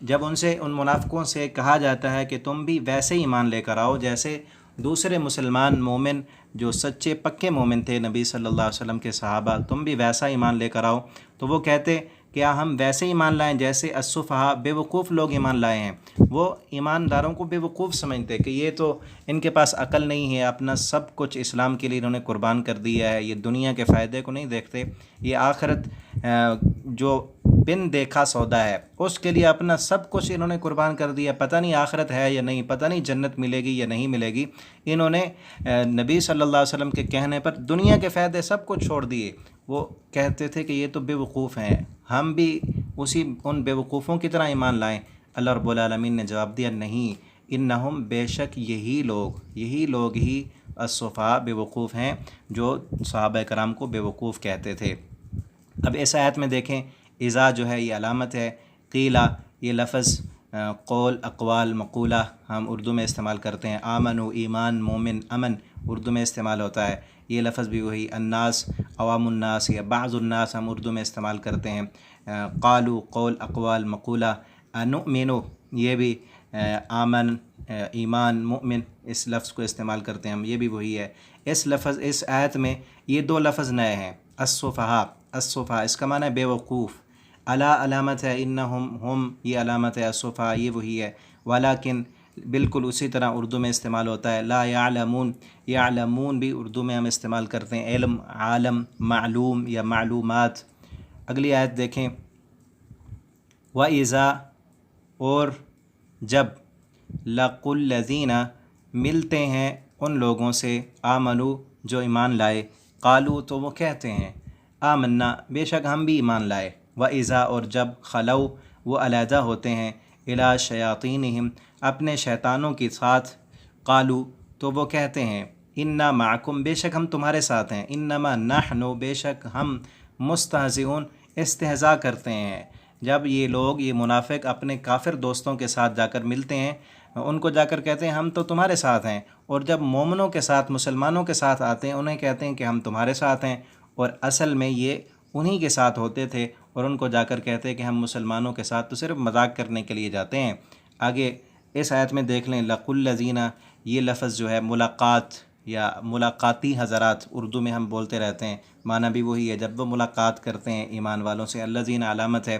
جب ان سے ان منافقوں سے کہا جاتا ہے کہ تم بھی ویسے ہی ایمان لے کر آؤ جیسے دوسرے مسلمان مومن جو سچے پکے مومن تھے نبی صلی اللہ علیہ وسلم کے صحابہ، تم بھی ویسا ایمان لے کر آؤ، تو وہ کہتے کیا ہم ویسے ایمان لائیں جیسے السفہاء بے وقوف لوگ ایمان لائے ہیں۔ وہ ایمانداروں کو بے وقوف سمجھتے کہ یہ تو ان کے پاس عقل نہیں ہے، اپنا سب کچھ اسلام کے لیے انہوں نے قربان کر دیا ہے، یہ دنیا کے فائدے کو نہیں دیکھتے، یہ آخرت جو بن دیکھا سودا ہے اس کے لیے اپنا سب کچھ انہوں نے قربان کر دیا، پتہ نہیں آخرت ہے یا نہیں، پتہ نہیں جنت ملے گی یا نہیں ملے گی۔ انہوں نے نبی صلی اللہ علیہ وسلم کے کہنے پر دنیا کے فائدے سب کچھ چھوڑ دیے۔ وہ کہتے تھے کہ یہ تو بے وقوف ہیں، ہم بھی ان بے وقوفوں کی طرح ایمان لائیں۔ اللہ رب العالمین نے جواب دیا نہیں، انہم بے شک یہی لوگ ہی الصفا بے وقوف ہیں جو صحابہ کرام کو بے وقوف کہتے تھے۔ اب اس آیت میں دیکھیں، اذا جو ہے یہ علامت ہے، قیلا یہ لفظ قول اقوال مقولہ ہم اردو میں استعمال کرتے ہیں، آمنو ایمان، مومن امن اردو میں استعمال ہوتا ہے، یہ لفظ بھی وہی، الناس عوام الناس یا بعض الناس ہم اردو میں استعمال کرتے ہیں، قالو قول اقوال مقولہ، انؤمنو یہ بھی آمن ایمان مؤمن اس لفظ کو استعمال کرتے ہیں ہم، یہ بھی وہی ہے۔ اس آیت میں یہ دو لفظ نئے ہیں، الصفہاء اس کا معنی ہے بے وقوف، الا علامت ہے، انہم ہم یہ علامت ہے، الصفہاء یہ وہی ہے، ولیکن بالکل اسی طرح اردو میں استعمال ہوتا ہے، لا یعلمون یعلمون بھی اردو میں ہم استعمال کرتے ہیں، علم، عالم، معلوم یا معلومات۔ اگلی آیت دیکھیں، وَإِذَا اور جب، لَقُوا الَّذِينَ ملتے ہیں ان لوگوں سے، آمنو جو ایمان لائے، قالو تو وہ کہتے ہیں، آمنا بے شک ہم بھی ایمان لائے، وَإِذَا اور جب، خلو وہ علیحدہ ہوتے ہیں، الی شیاطینہم اپنے شیطانوں کے ساتھ، قالو تو وہ کہتے ہیں، انا معکم بے شک ہم تمہارے ساتھ ہیں، انما نحن بے شک ہم، مستہزئون استہزاء کرتے ہیں۔ جب یہ لوگ یہ منافق اپنے کافر دوستوں کے ساتھ جا کر ملتے ہیں، ان کو جا کر کہتے ہیں ہم تو تمہارے ساتھ ہیں، اور جب مومنوں کے ساتھ مسلمانوں کے ساتھ آتے ہیں انہیں کہتے ہیں کہ ہم تمہارے ساتھ ہیں، اور اصل میں یہ انہی کے ساتھ ہوتے تھے، اور ان کو جا کر کہتے ہیں کہ ہم مسلمانوں کے ساتھ تو صرف مذاق کرنے کے لیے جاتے ہیں۔ آگے اس آیت میں دیکھ لیں، لَقُوا الَّذِينَ یہ لفظ جو ہے ملاقات یا ملاقاتی حضرات اردو میں ہم بولتے رہتے ہیں، معنی بھی وہی ہے، جب وہ ملاقات کرتے ہیں ایمان والوں سے، الَّذِينَ علامت ہے،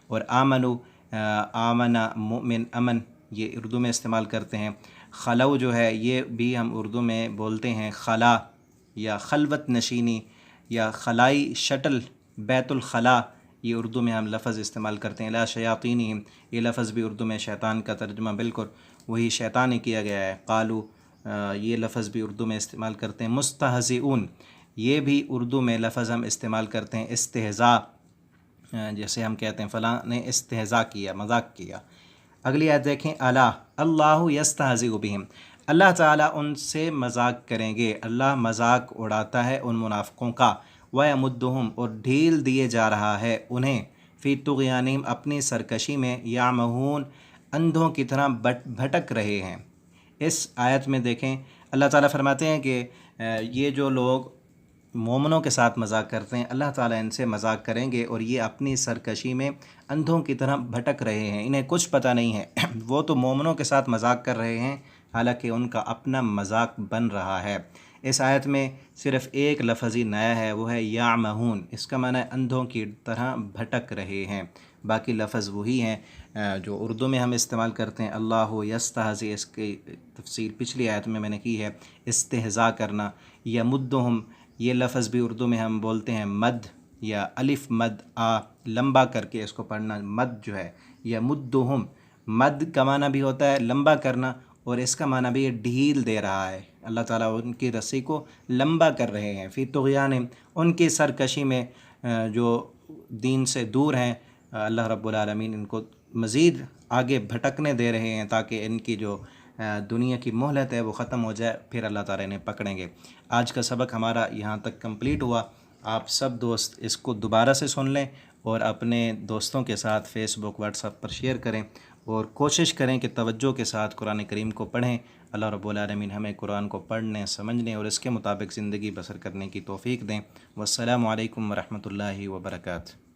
اور آمنو آمنا مؤمن امن یہ اردو میں استعمال کرتے ہیں۔ خلو جو ہے یہ بھی ہم اردو میں بولتے ہیں خلا یا خلوت نشینی یا خلائی شٹل، بیت الخلا یہ اردو میں ہم لفظ استعمال کرتے ہیں، لا شیاطینہم یہ لفظ بھی اردو میں شیطان کا ترجمہ بالکل وہی شیطان ہی کیا گیا ہے، قالو یہ لفظ بھی اردو میں استعمال کرتے ہیں، مستہزئون یہ بھی اردو میں لفظ ہم استعمال کرتے ہیں، استہزاء جیسے ہم کہتے ہیں فلاں نے استہزاء کیا، مذاق کیا۔ اگلی آیت دیکھیں، الا اللہ یستہزئ بہم اللہ تعالیٰ ان سے مذاق کریں گے، اللہ مذاق اڑاتا ہے ان منافقوں کا، وَيَمُدُّهُمْ اور ڈھیل دیے جا رہا ہے انہیں، فی طغیانہم اپنی سرکشی میں، یعمہون اندھوں کی طرح بھٹک رہے ہیں۔ اس آیت میں دیکھیں اللہ تعالیٰ فرماتے ہیں کہ یہ جو لوگ مومنوں کے ساتھ مذاق کرتے ہیں اللہ تعالیٰ ان سے مذاق کریں گے، اور یہ اپنی سرکشی میں اندھوں کی طرح بھٹک رہے ہیں، انہیں کچھ پتہ نہیں ہے وہ تو مومنوں کے ساتھ مذاق کر رہے ہیں حالانکہ ان کا اپنا مذاق بن رہا ہے۔ اس آیت میں صرف ایک لفظ ہی نیا ہے، وہ ہے یعمہون، اس کا معنی ہے اندھوں کی طرح بھٹک رہے ہیں، باقی لفظ وہی ہیں جو اردو میں ہم استعمال کرتے ہیں، اللہ یستہزئ اس کی تفسیر پچھلی آیت میں نے کی ہے، استہزاء کرنا۔ یمدہم یہ لفظ بھی اردو میں ہم بولتے ہیں مد یا الف مد آ لمبا کر کے اس کو پڑھنا، مد جو ہے یمدہم، مد کا معنی بھی ہوتا ہے لمبا کرنا، اور اس کا معنی بھی یہ ڈھیل دے رہا ہے، اللہ تعالیٰ ان کی رسی کو لمبا کر رہے ہیں، فی طغیانہم ان کی سرکشی میں، جو دین سے دور ہیں، اللہ رب العالمین ان کو مزید آگے بھٹکنے دے رہے ہیں تاکہ ان کی جو دنیا کی مہلت ہے وہ ختم ہو جائے، پھر اللہ تعالیٰ انہیں پکڑیں گے۔ آج کا سبق ہمارا یہاں تک کمپلیٹ ہوا، آپ سب دوست اس کو دوبارہ سے سن لیں اور اپنے دوستوں کے ساتھ فیس بک واٹس ایپ پر شیئر کریں، اور کوشش کریں کہ توجہ کے ساتھ قرآن کریم کو پڑھیں۔ اللہ رب العالمین ہمیں قرآن کو پڑھنے، سمجھنے اور اس کے مطابق زندگی بسر کرنے کی توفیق دیں۔ والسلام علیکم ورحمۃ اللہ وبرکاتہ۔